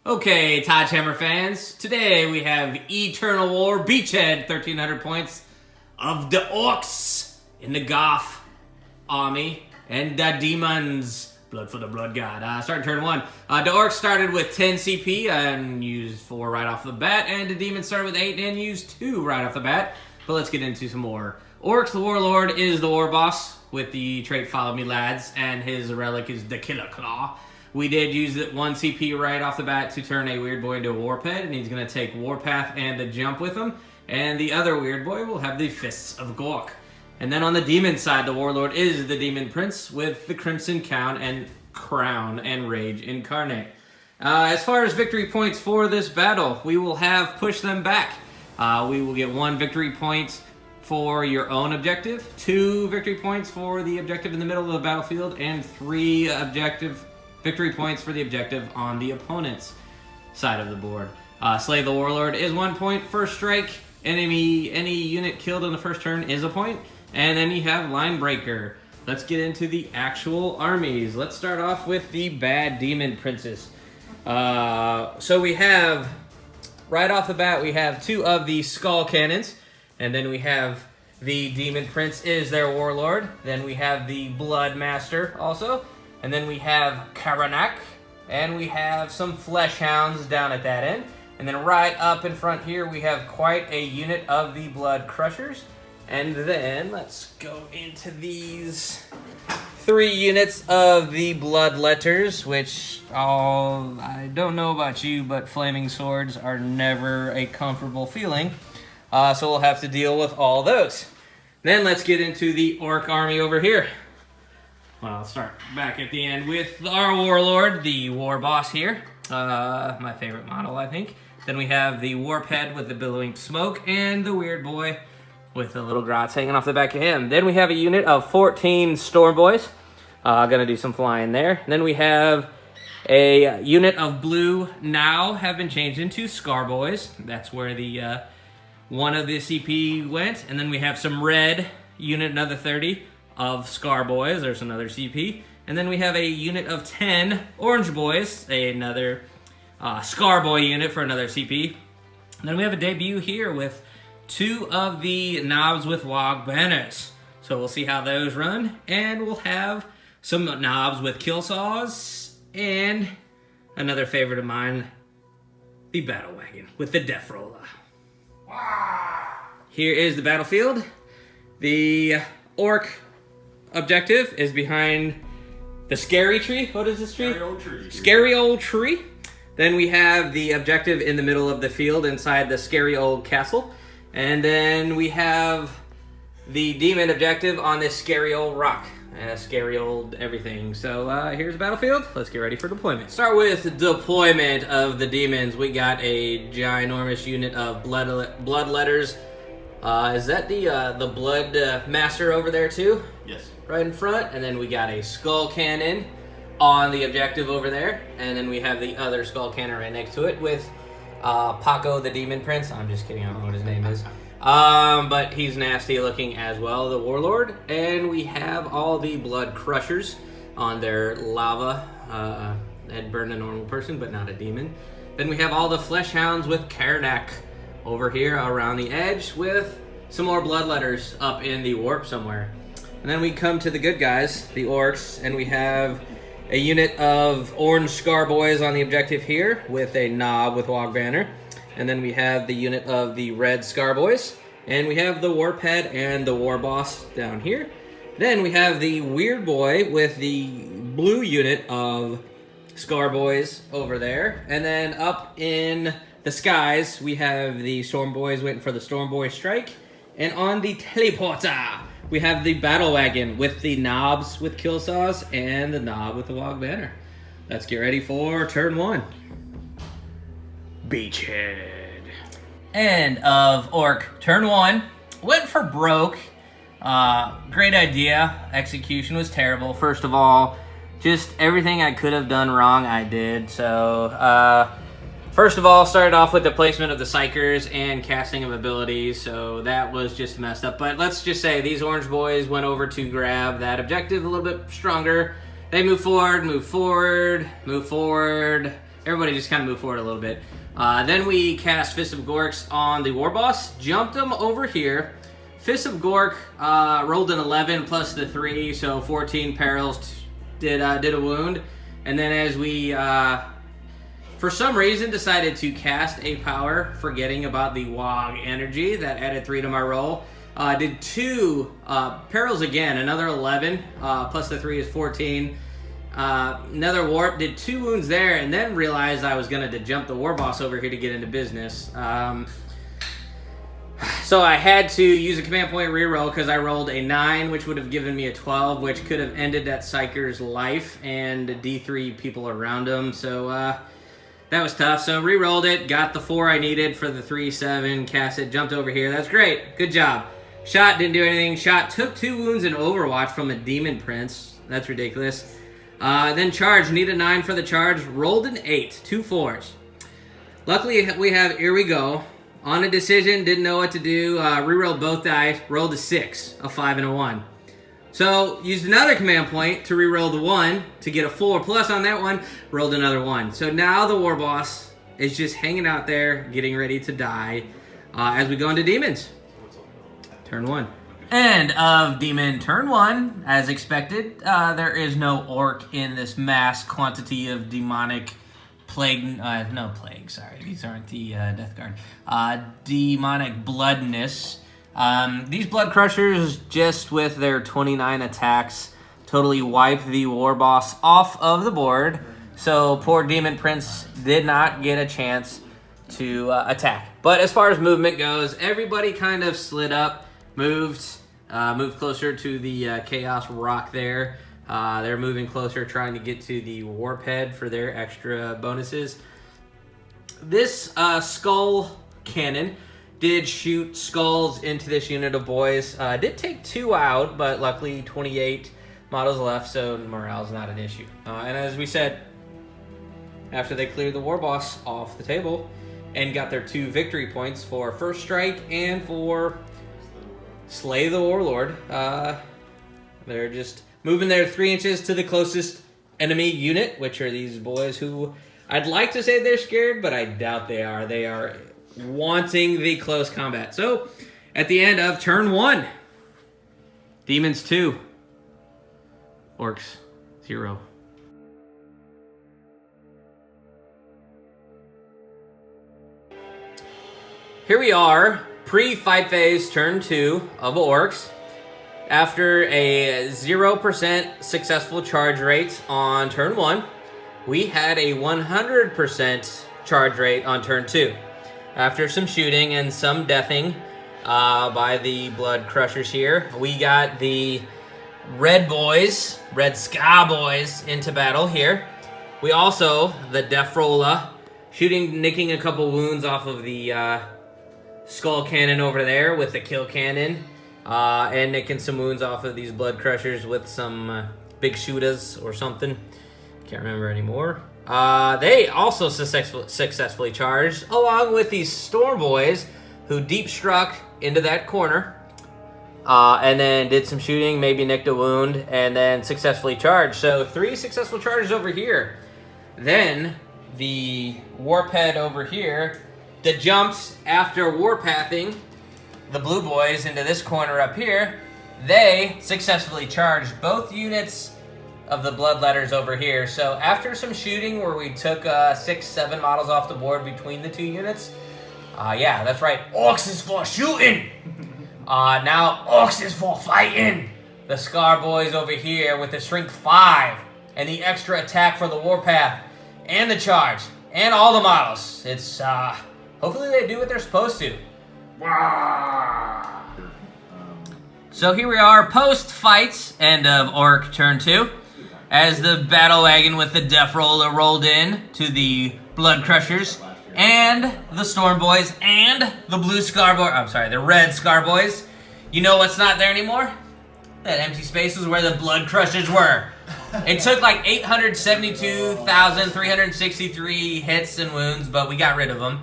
Okay, Hammer fans, today we have Eternal War Beachhead, 1300 points of the Orks in the Goth army, and the Daemons, Blood for the Blood God. Starting turn 1. The Orks started with 10 CP and used 4 right off the bat, and the Demons started with 8 and used 2 right off the bat. But let's get into some more. Orks, the Warlord, is the war boss with the trait Follow Me Lads, and his relic is the Killer Claw. We did use it 1 CP right off the bat to turn a Weird Boy into a Warped, and he's going to take Warpath and the Jump with him. And the other Weird Boy will have the Fists of Gork. And then on the Demon side, the Warlord is the Demon Prince with the Crimson Crown and Rage Incarnate. As far as victory points for this battle, we will have Push Them Back. We will get 1 victory point for your own objective, 2 victory points for the objective in the middle of the battlefield, and 3 victory points for the objective on the opponent's side of the board. Slay the Warlord is 1 point. First strike, any unit killed on the first turn is a point. And then you have Line Breaker. Let's get into the actual armies. Let's start off with the bad Demon Princes. So we have, right off the bat, we have 2 of the Skull Cannons. And then we have the Demon Prince is their Warlord. Then we have the Blood Master also. And then we have Karanak, and we have some Flesh Hounds down at that end. And then right up in front here, we have quite a unit of the Blood Crushers. And then let's go into these 3 units of the Bloodletters, which I don't know about you, but flaming swords are never a comfortable feeling. So we'll have to deal with all those. Then let's get into the Orc army over here. Well, I'll start back at the end with our Warlord, the War Boss here. My favorite model, I think. Then we have the Warped with the billowing smoke, and the Weird Boy with the little grots hanging off the back of him. Then we have a unit of 14 Storm Boys. Gonna do some flying there. Then we have a unit of blue now have been changed into Scar Boys. That's where the one of the CP went. And then we have some red unit, another 30. Of Scar Boys, there's another CP. And then we have a unit of 10 Orange Boys, another Scar Boy unit for another CP. And then we have a debut here with 2 of the Knobs with Wog Banners. So we'll see how those run. And we'll have some Knobs with Kill Saws. And another favorite of mine, the Battle Wagon with the Death Roller. Here is the battlefield. The Orc objective is behind the Scary Tree. What is this tree? Scary old tree. Scary old tree. Then we have the objective in the middle of the field inside the scary old castle. And then we have the demon objective on this scary old rock. Scary old everything. So here's the battlefield. Let's get ready for deployment. Start with deployment of the demons. We got a ginormous unit of Bloodletters. Is that the Blood Master over there too? Yes. Right in front. And then we got a Skull Cannon on the objective over there. And then we have the other Skull Cannon right next to it with Paco the Demon Prince. I'm just kidding, I don't know what his name is. But he's nasty looking as well, the Warlord. And we have all the Blood Crushers on their lava. That'd burn a normal person, but not a demon. Then we have all the Flesh Hounds with Karanak over here around the edge with some more Bloodletters up in the warp somewhere. And then we come to the good guys, the Orcs, and we have a unit of orange Scar Boys on the objective here with a Knob with Wog Banner. And then we have the unit of the red Scar Boys. And we have the Warped and the War Boss down here. Then we have the Weird Boy with the blue unit of Scar Boys over there. And then up in the skies, we have the Storm Boys waiting for the Storm Boy strike. And on the teleporter, we have the Battle Wagon with the Knobs with Kill Saws and the Knob with the Wog Banner. Let's get ready for turn 1. Beachhead. End of Orc. Turn 1. Went for broke. Great idea. Execution was terrible. First of all, just everything I could have done wrong, I did. So, first of all, started off with the placement of the Psychers and casting of abilities, so that was just messed up. But let's just say these Orange Boys went over to grab that objective a little bit stronger. They move forward, move forward, move forward, everybody just kind of moved forward a little bit. Then we cast Fist of Gorks on the War Boss, jumped him over here. Fist of Gork rolled an 11 plus the 3, so 14 perils, did a wound. And then as we, for some reason, decided to cast a power, forgetting about the Wog energy, that added 3 to my roll. Did 2 perils again, another 11, plus the 3 is 14. Another warp, did 2 wounds there, and then realized I was going to jump the War Boss over here to get into business. So I had to use a command point reroll because I rolled a 9, which would have given me a 12, which could have ended that Psyker's life and D3 people around him. So that was tough. So rerolled it, got the 4 I needed for the 3/7, cast it, jumped over here. That's great. Good job. Shot, didn't do anything. Shot, took 2 wounds in Overwatch from a Demon Prince. That's ridiculous. Then charge, need a 9 for the charge. Rolled an 8, 2 4s. Luckily, we have Here We Go. On a decision, didn't know what to do. Rerolled both dice, rolled a 6, a 5, and a 1. So, used another command point to reroll the 1 to get a 4 plus on that one, rolled another 1. So now the War Boss is just hanging out there, getting ready to die as we go into Demons. Turn 1. End of Demon turn 1. As expected, there is no Orc in this mass quantity of demonic plague, no plague, sorry, these aren't the Death Guard. Demonic bloodness. These Blood Crushers, just with their 29 attacks, totally wipe the War Boss off of the board. So poor Demon Prince did not get a chance to attack. But as far as movement goes, everybody kind of slid up, moved closer to the Chaos Rock there. They're moving closer, trying to get to the Warp Head for their extra bonuses. This Skull Cannon did shoot skulls into this unit of boys. Did take 2 out, but luckily 28 models left, so morale's not an issue. And as we said, after they cleared the War Boss off the table and got their 2 victory points for First Strike and for Slay the Warlord, they're just moving their 3 inches to the closest enemy unit, which are these boys who I'd like to say they're scared, but I doubt they are. They are wanting the close combat. So, at the end of turn 1, Demons 2, Orcs 0. Here we are, pre-fight phase, turn 2 of Orcs. After a 0% successful charge rate on turn 1, we had a 100% charge rate on turn 2. After some shooting and some deathing by the Blood Crushers here, we got the Red Boys, Red Ska Boys, into battle here. We also, the Defrola, nicking a couple wounds off of the Skull Cannon over there with the Kill Cannon. And nicking some wounds off of these Blood Crushers with some big shooters or something. Can't remember anymore. They also successfully charged, along with these Storm Boys, who deep struck into that corner. And then did some shooting, maybe nicked a wound, and then successfully charged. So 3 successful charges over here. Then the Warp Head over here that jumps after Warpathing the Blue Boys into this corner up here. They successfully charged both units of the Bloodletters over here. So after some shooting where we took 6-7 models off the board between the 2 units, yeah, that's right, Orcs is for shooting! Now Orcs is for fighting! The Scar Boys over here with the Strength 5 and the extra attack for the Warpath and the charge and all the models. It's, hopefully they do what they're supposed to. So here we are, post-fight, end of Orc turn 2, as the battle wagon with the Death Roller rolled in to the Blood Crushers and the Storm Boys and the the Red Scar Boys. You know what's not there anymore? That empty space was where the Blood Crushers were. It took like 872,363 hits and wounds, but we got rid of them.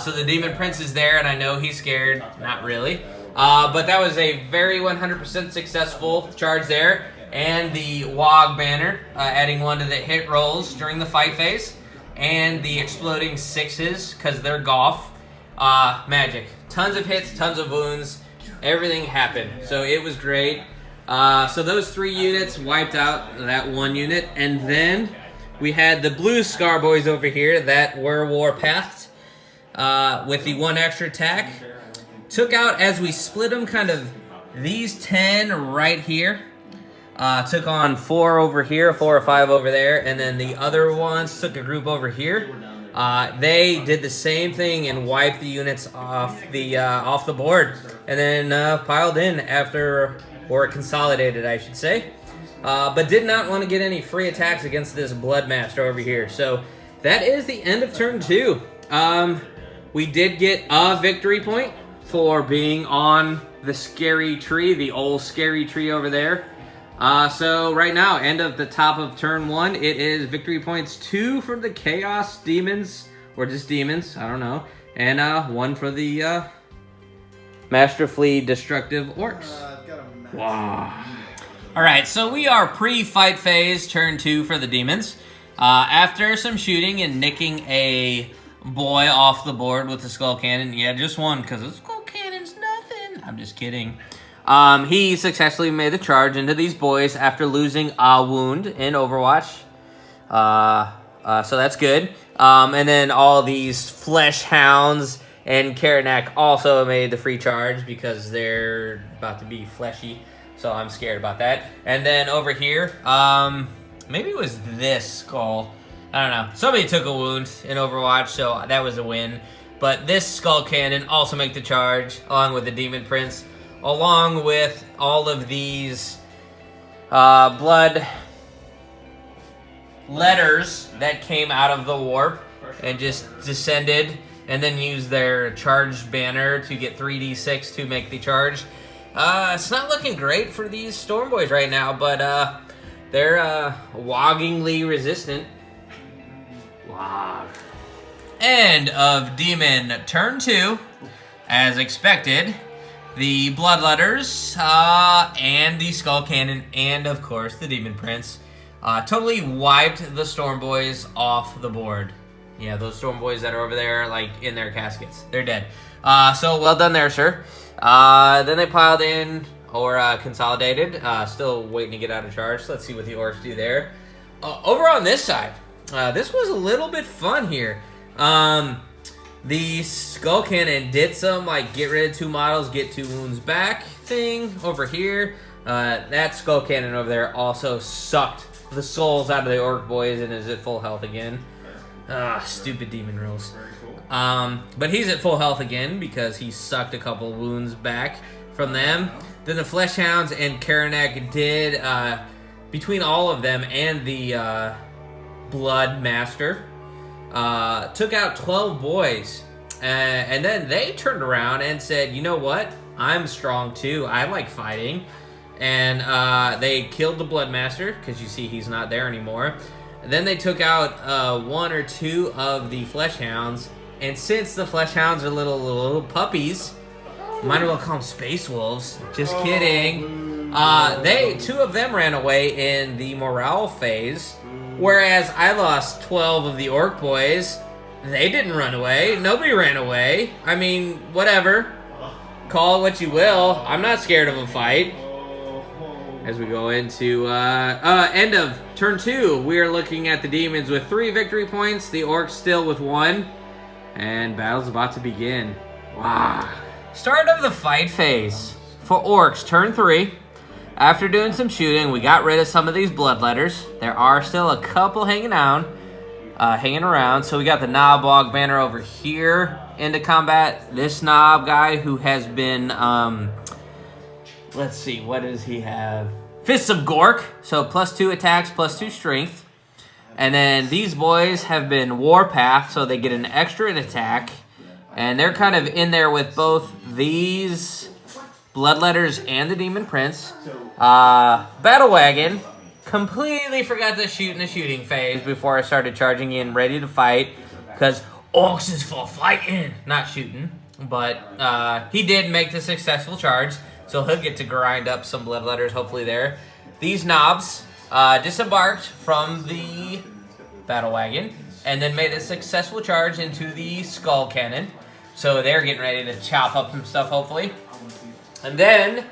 So the Demon Prince is there, and I know he's scared. Not really. But that was a very 100% successful charge there. And the Wog banner, adding 1 to the hit rolls during the fight phase. and the exploding 6s, because they're golf. Magic. Tons of hits, tons of wounds. Everything happened. So it was great. So those 3 units wiped out that 1 unit. And then we had the blue Scar Boys over here that were warpathed with the 1 extra attack. Took out, as we split them, kind of these 10 right here. Took on 4 over here, 4 or 5 over there. And then the other ones took a group over here. They did the same thing and wiped the units off the board, and then piled in after, or consolidated, I should say. But did not want to get any free attacks against this Bloodmaster over here. So that is the end of turn 2. We did get a victory point for being on the scary tree, the old scary tree over there. So right now, end of the top of turn 1, it is victory points 2 for the Chaos Demons, or just Demons, I don't know, and 1 for the Masterfully Destructive Orcs. Wow. Alright, so we are pre-fight phase, turn 2 for the Demons. After some shooting and nicking a boy off the board with the Skull Cannon, yeah, just 1, because the Skull Cannon's nothing. I'm just kidding. He successfully made the charge into these boys after losing a wound in Overwatch. So that's good. And then all these Flesh Hounds and Karanak also made the free charge because they're about to be fleshy. So I'm scared about that. And then over here, maybe it was this skull. I don't know. Somebody took a wound in Overwatch, so that was a win. But this Skull Cannon also make the charge, along with the Demon Prince, along with all of these blood letters that came out of the warp and just descended, and then used their charged banner to get 3d6 to make the charge. It's not looking great for these Storm Boys right now, but they're woggingly resistant. Wog. End of Demon turn 2, as expected. The Bloodletters, and the Skull Cannon, and of course the Demon Prince, totally wiped the Storm Boys off the board. Yeah, those Storm Boys that are over there, like, in their caskets. They're dead. So, well done there, sir. Then they piled in, or consolidated. Still waiting to get out of charge. So let's see what the Orcs do there. Over on this side, this was a little bit fun here. The Skull Cannon did some, like, get rid of 2 models, get 2 wounds back thing over here. That Skull Cannon over there also sucked the souls out of the Orc Boys and is at full health again. Stupid demon rules. But he's at full health again because he sucked a couple wounds back from them. Then the Flesh Hounds and Karanak did, between all of them and the Blood Master, took out 12 boys. And then they turned around and said, you know what? I'm strong too. I like fighting. And they killed the Bloodmaster, because you see he's not there anymore. And then they took out 1 or 2 of the Flesh Hounds. And since the Flesh Hounds are little puppies, might as well call them Space Wolves. Just kidding. 2 of them ran away in the morale phase. Whereas I lost 12 of the Orc Boys. They didn't run away. Nobody ran away. I mean, whatever. Call it what you will. I'm not scared of a fight. As we go into end of turn 2, we are looking at the Demons with 3 victory points. The Orcs still with 1. And battle's about to begin. Wow. Start of the fight phase for Orcs, turn 3. After doing some shooting, we got rid of some of these Bloodletters. There are still a couple hanging around. So we got the Nobog banner over here into combat. This Nob guy who has been, let's see, what does he have? Fists of Gork, so +2 attacks, +2 strength. And then these boys have been Warpath, so they get an extra in attack. And they're kind of in there with both these Bloodletters and the Demon Prince. Battle Wagon completely forgot to shoot in the shooting phase before I started charging in, ready to fight. Because Orcs is for fighting, not shooting. But he did make the successful charge, so he'll get to grind up some Bloodletters hopefully there. These Knobs disembarked from the Battle Wagon and then made a successful charge into the skull cannon. So they're getting ready to chop up some stuff, hopefully. And then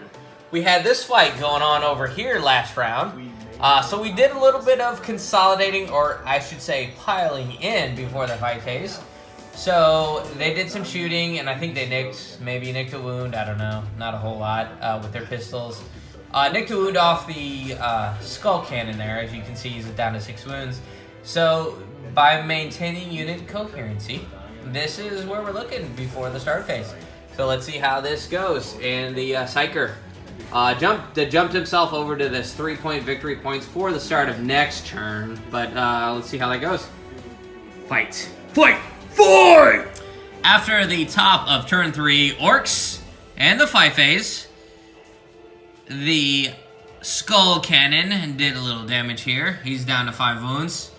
we had this fight going on over here last round. So we did a little bit of consolidating, or I should say piling in before the fight phase. So they did some shooting, and I think they maybe nicked a wound, I don't know, not a whole lot, with their pistols. Nicked a wound off the skull cannon there. As you can see, he's down to 6 wounds. So by maintaining unit coherency, this is where we're looking before the start phase. So let's see how this goes. And the Psyker jumped himself over to this 3-point victory points for the start of next turn. But let's see how that goes. Fight! Fight! Fight! After the top of turn 3, Orks and the fight phase, the skull cannon did a little damage here. He's down to 5 wounds.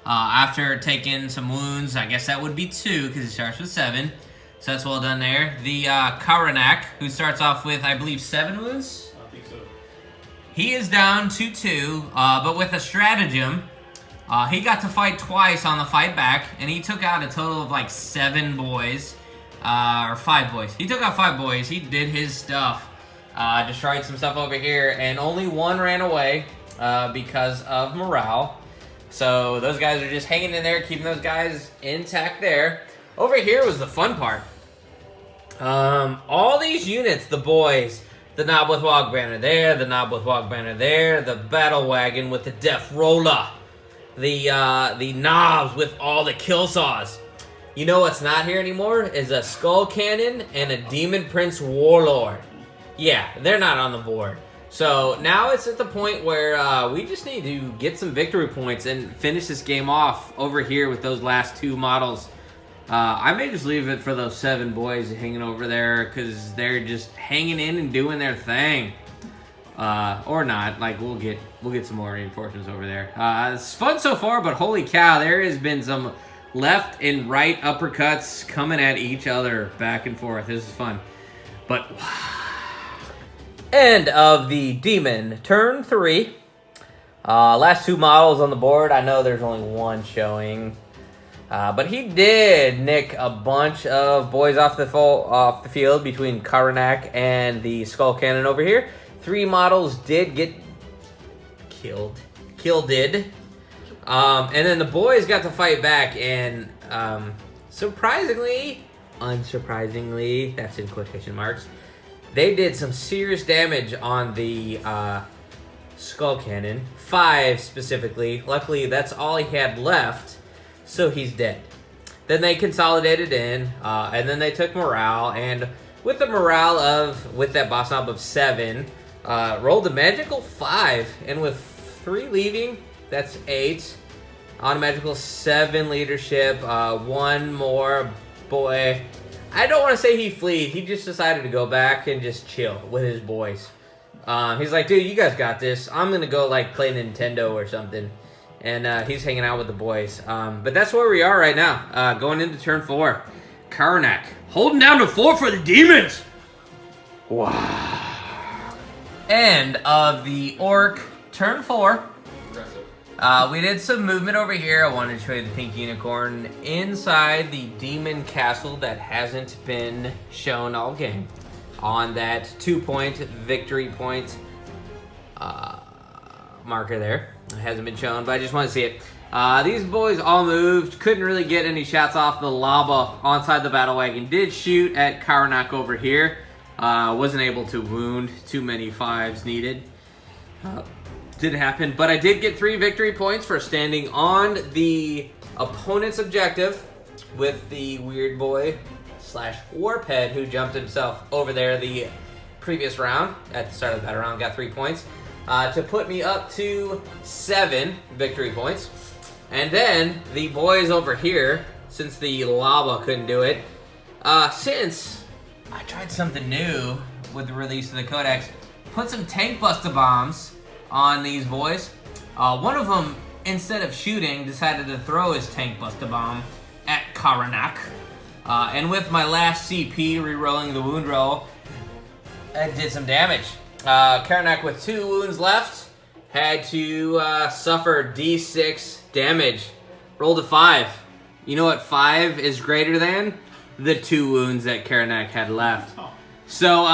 After taking some wounds, I guess that would be 2 because he starts with 7. So that's well done there. The Karanak, who starts off with, I believe, 7 wounds? I think so. He is down to 2, but with a stratagem, he got to fight twice on the fight back, and he took out a total of like 7 boys, or 5 boys. He took out 5 boys. He did his stuff. Destroyed some stuff over here, and only 1 ran away because of morale. So those guys are just hanging in there, keeping those guys intact there. Over here was the fun part. All these units, the boys, the Knob with Wog Banner there, the Knob with Wog Banner there, the Battle Wagon with the Death Roller, the Knobs with all the kill saws. You know what's not here anymore is a Skull Cannon and a Demon Prince Warlord. Yeah, they're not on the board. So now it's at the point where we just need to get some victory points and finish this game off over here with those last 2 models. I may just leave it for those 7 boys hanging over there because they're just hanging in and doing their thing. Or not. Like we'll get some more reinforcements over there. It's fun so far, but holy cow, there has been some left and right uppercuts coming at each other back and forth. This is fun. But end of the Demon, turn 3. Last 2 models on the board. I know there's only 1 showing, but he did nick a bunch of boys off the field between Karanak and the Skull Cannon over here. 3 models did get killed. And then the boys got to fight back, and surprisingly, unsurprisingly, that's in quotation marks, they did some serious damage on the Skull Cannon, 5 specifically. Luckily, that's all he had left, so he's dead. Then they consolidated in, and then they took morale, and with the morale with that boss knob of 7, rolled a magical 5, and with 3 leaving, that's 8. On a magical 7 leadership, 1 more boy. I don't want to say he fled. He just decided to go back and just chill with his boys. He's like, dude, you guys got this. I'm going to go like play Nintendo or something. And he's hanging out with the boys. But that's where we are right now, going into turn 4. Karanak holding down to 4 for the Demons. Wow. End of the Orc, turn 4. We did some movement over here. I wanted to show you the pink unicorn inside the demon castle that hasn't been shown all game. On that 2-point victory point marker there. It hasn't been shown, but I just want to see it. These boys all moved. Couldn't really get any shots off the lava onside the battle wagon. Did shoot at Karanak over here. Wasn't able to wound. Too many 5s needed. Did happen, but I did get 3 victory points for standing on the opponent's objective with the weird boy / warphead who jumped himself over there the previous round. At the start of that round, got 3 points to put me up to 7 victory points. And then the boys over here, since the lava couldn't do it, since I tried something new with the release of the Codex, put some tank buster bombs on these boys. One of them, instead of shooting, decided to throw his tank buster bomb at Karanak. And with my last CP re-rolling the wound roll, it did some damage. Karanak with 2 wounds left had to suffer D6 damage. Rolled a 5. You know what 5 is greater than? The 2 wounds that Karanak had left. So,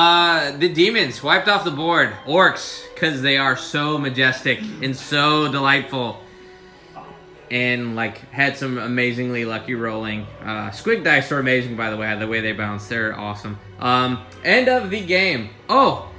the demons wiped off the board. Orcs, because they are so majestic and so delightful. And, like, had some amazingly lucky rolling. Squig dice are amazing, by the way they bounce. They're awesome. End of the game. Oh!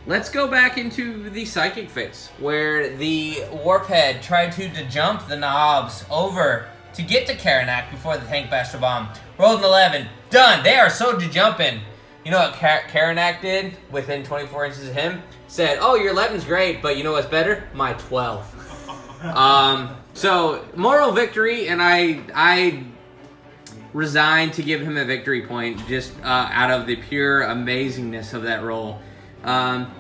Let's go back into the psychic phase, where the Warphead tried to jump the knobs over to get to Karanak before the Tank Blaster Bomb. Rolled an 11. Done! They are so de-jumping. You know what Karanak did within 24 inches of him? Said, oh, your 11's great, but you know what's better? My 12. So, moral victory, and I resigned to give him a victory point just out of the pure amazingness of that roll.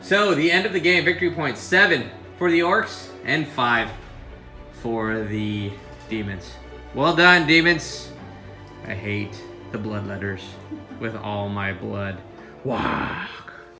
So, the end of the game, victory points 7 for the Orcs and 5 for the Demons. Well done, Demons. I hate the Bloodletters with all my blood. Wow.